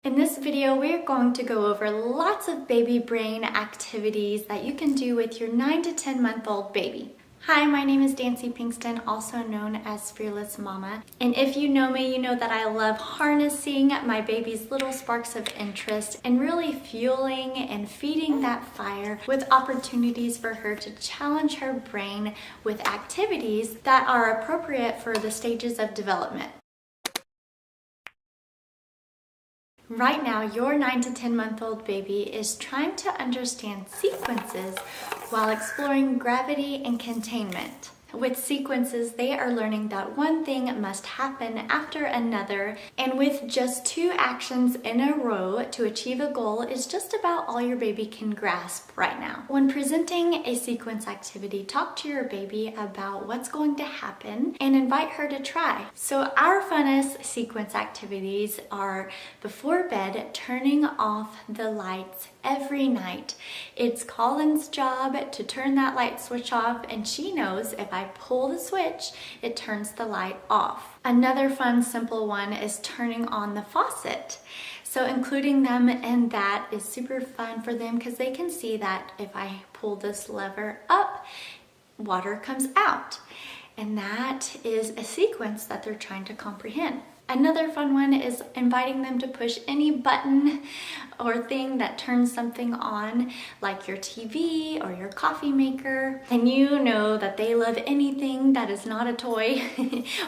In this video, we're going to go over lots of baby brain activities that you can do with your 9 to 10 month old baby. Hi, my name is Dancy Pinkston, also known as Fearless Mama. And if you know me, you know that I love harnessing my baby's little sparks of interest and really fueling and feeding that fire with opportunities for her to challenge her brain with activities that are appropriate for the stages of development. Right now, your 9 to 10 month old baby is trying to understand sequences while exploring gravity and containment. With sequences, they are learning that one thing must happen after another, and with just 2 actions in a row to achieve a goal is just about all your baby can grasp right now. When presenting a sequence activity, talk to your baby about what's going to happen and invite her to try. So our funnest sequence activities are before bed, turning off the lights every night. It's Colin's job to turn that light switch off, and she knows if I pull the switch, it turns the light off. Another fun, simple one is turning on the faucet. So including them in that is super fun for them because they can see that if I pull this lever up, water comes out. And that is a sequence that they're trying to comprehend. Another fun one is inviting them to push any button or thing that turns something on, like your TV or your coffee maker. And you know that they love anything that is not a toy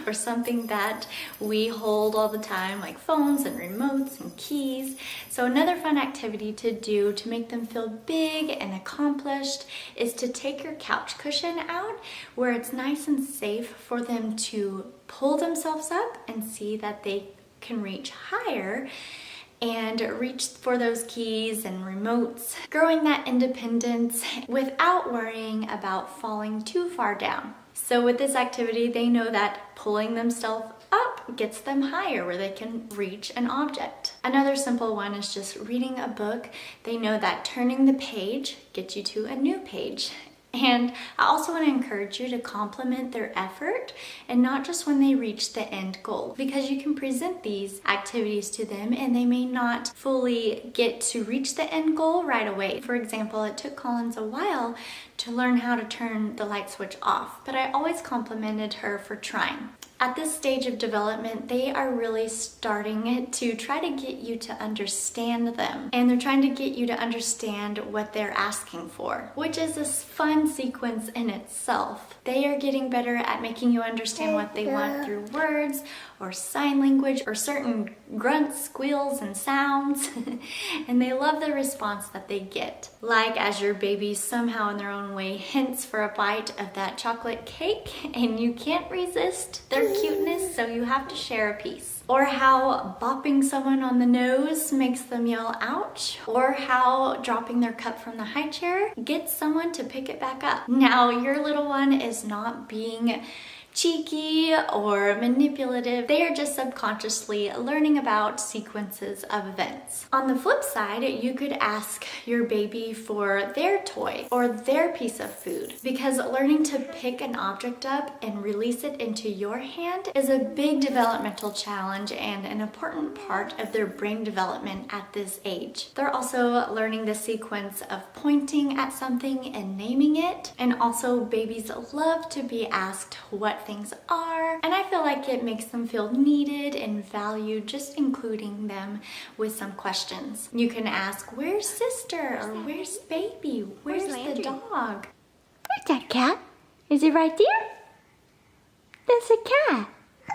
or something that we hold all the time, like phones and remotes and keys. So another fun activity to do to make them feel big and accomplished is to take your couch cushion out where it's nice and safe for them to pull themselves up and see that they can reach higher and reach for those keys and remotes, growing that independence without worrying about falling too far down. So with this activity, they know that pulling themselves up gets them higher where they can reach an object. Another simple one is just reading a book. They know that turning the page gets you to a new page. And I also want to encourage you to compliment their effort and not just when they reach the end goal, because you can present these activities to them and they may not fully get to reach the end goal right away. For example, it took Collins a while to learn how to turn the light switch off, but I always complimented her for trying. At this stage of development, they are really starting to try to get you to understand them. And they're trying to get you to understand what they're asking for, which is a fun sequence in itself. They are getting better at making you understand what they want through words or sign language or certain grunts, squeals, and sounds. And they love the response that they get. Like as your baby somehow in their own way hints for a bite of that chocolate cake and you can't resist their cuteness, so you have to share a piece. Or how bopping someone on the nose makes them yell ouch, or how dropping their cup from the high chair gets someone to pick it back up. Now your little one is not being cheeky or manipulative. They are just subconsciously learning about sequences of events. On the flip side, you could ask your baby for their toy or their piece of food, because learning to pick an object up and release it into your hand is a big developmental challenge and an important part of their brain development at this age. They're also learning the sequence of pointing at something and naming it, and also babies love to be asked what things are, and I feel like it makes them feel needed and valued, just including them with some questions. You can ask, where's sister? Or where's baby? Where's the dog? Where's that cat? Is it right there? That's a cat.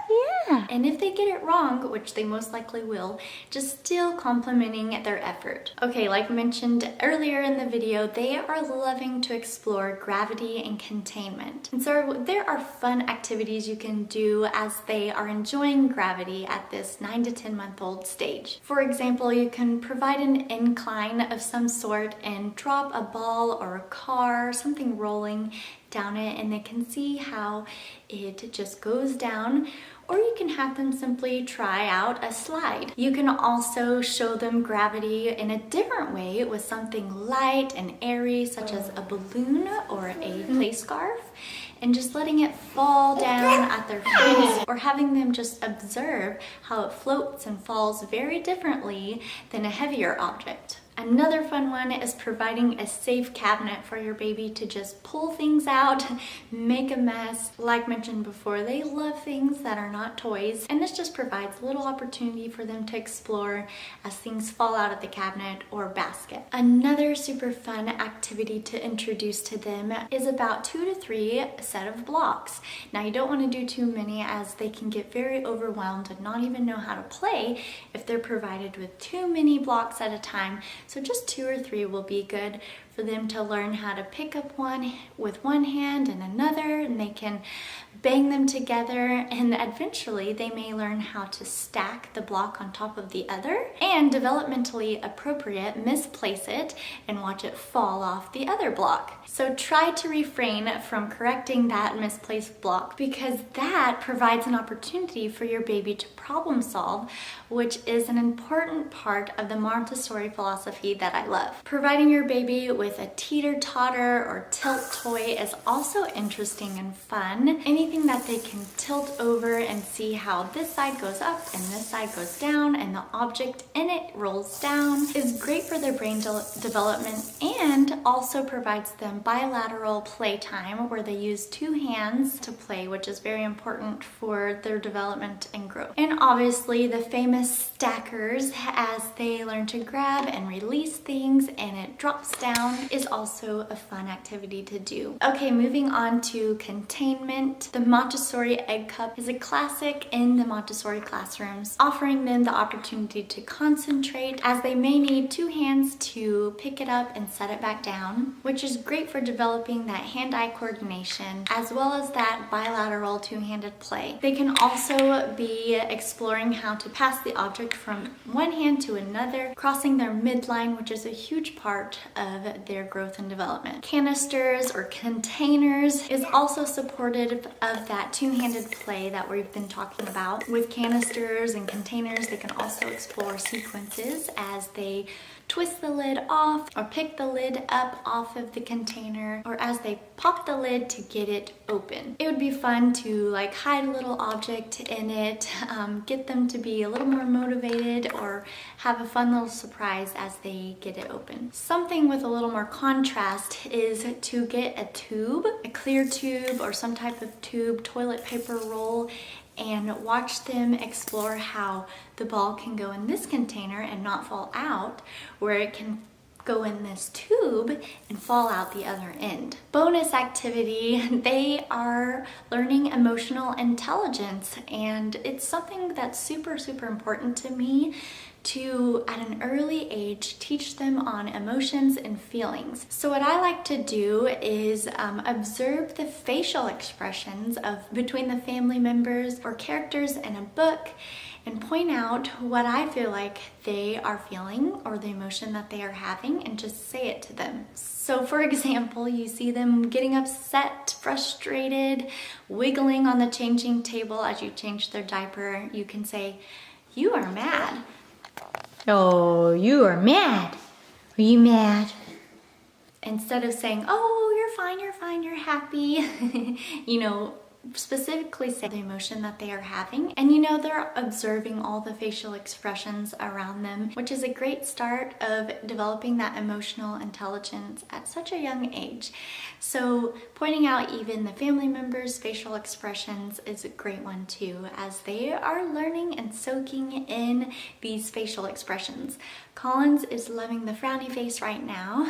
Yeah. And if they get it wrong, which they most likely will, just still complimenting their effort. Okay, like mentioned earlier in the video, they are loving to explore gravity and containment. And so there are fun activities you can do as they are enjoying gravity at this 9 to 10 month old stage. For example, you can provide an incline of some sort and drop a ball or a car, something rolling down it, and they can see how it just goes down. Or you can have them simply try out a slide. You can also show them gravity in a different way with something light and airy, such as a balloon or a play scarf. and just letting it fall down at their face, or having them just observe how it floats and falls very differently than a heavier object. Another fun one is providing a safe cabinet for your baby to just pull things out, make a mess. Like mentioned before, they love things that are not toys, and this just provides a little opportunity for them to explore as things fall out of the cabinet or basket. Another super fun activity to introduce to them is about 2 to 3 set of blocks. Now you don't want to do too many, as they can get very overwhelmed and not even know how to play if they're provided with too many blocks at a time. So just 2 or 3 will be good for them to learn how to pick up one with one hand and another, and they can bang them together, and eventually they may learn how to stack the block on top of the other, and developmentally appropriate, misplace it and watch it fall off the other block. So try to refrain from correcting that misplaced block, because that provides an opportunity for your baby to problem solve, which is an important part of the Montessori philosophy that I love. Providing your baby with a teeter-totter or tilt toy is also interesting and fun. Anything that they can tilt over and see how this side goes up and this side goes down and the object in it rolls down is great for their brain development, and also provides them bilateral play time where they use 2 hands to play, which is very important for their development and growth. And obviously the famous stackers, as they learn to grab and release things and it drops down, is also a fun activity to do. Okay, moving on to containment. The Montessori egg cup is a classic in the Montessori classrooms, offering them the opportunity to concentrate, as they may need 2 hands to pick it up and set it back down, which is great for developing that hand-eye coordination as well as that bilateral 2-handed play. They can also be exploring how to pass the object from one hand to another, crossing their midline, which is a huge part of their growth and development. Canisters or containers is also supportive of that 2-handed play that we've been talking about. With canisters and containers, they can also explore sequences as they twist the lid off or pick the lid up off of the container, or as they pop the lid to get it open. It would be fun to like hide a little object in it, get them to be a little more motivated, or have a fun little surprise as they get it open. Something with a little more contrast is to get a tube, a clear tube or some type of tube, toilet paper roll, and watch them explore how the ball can go in this container and not fall out, where it can go in this tube and fall out the other end. Bonus activity, they are learning emotional intelligence, and it's something that's super important to me to, at an early age, teach them on emotions and feelings. So what I like to do is observe the facial expressions of between the family members or characters in a book, and point out what I feel like they are feeling or the emotion that they are having, and just say it to them. So for example, you see them getting upset, frustrated, wiggling on the changing table as you change their diaper. You can say, "You are mad." Oh, you are mad. Are you mad? Instead of saying, "Oh, you're fine, you're happy," you know, specifically say the emotion that they are having. And you know, they're observing all the facial expressions around them, which is a great start of developing that emotional intelligence at such a young age. So pointing out even the family members' facial expressions is a great one too, as they are learning and soaking in these facial expressions. Collins is loving the frowny face right now.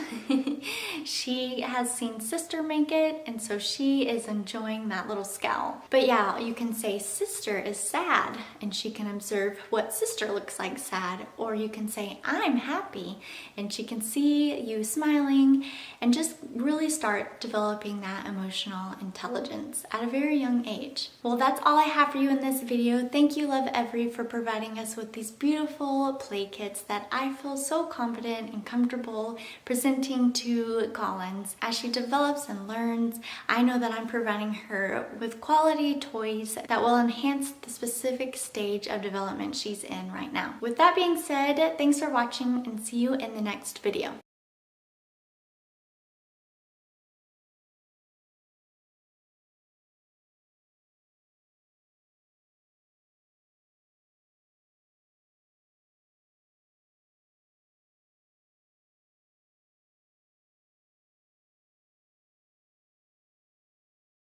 She has seen sister make it, and so she is enjoying that little scowl. But yeah, you can say sister is sad, and she can observe what sister looks like sad. Or you can say I'm happy, and she can see you smiling, and just really start developing that emotional intelligence at a very young age. Well, that's all I have for you in this video. Thank you, Lovevery, for providing us with these beautiful play kits that I feel so confident and comfortable presenting to Collins as she develops and learns. I know that I'm providing her with quality toys that will enhance the specific stage of development she's in right now. With that being said, thanks for watching, and see you in the next video.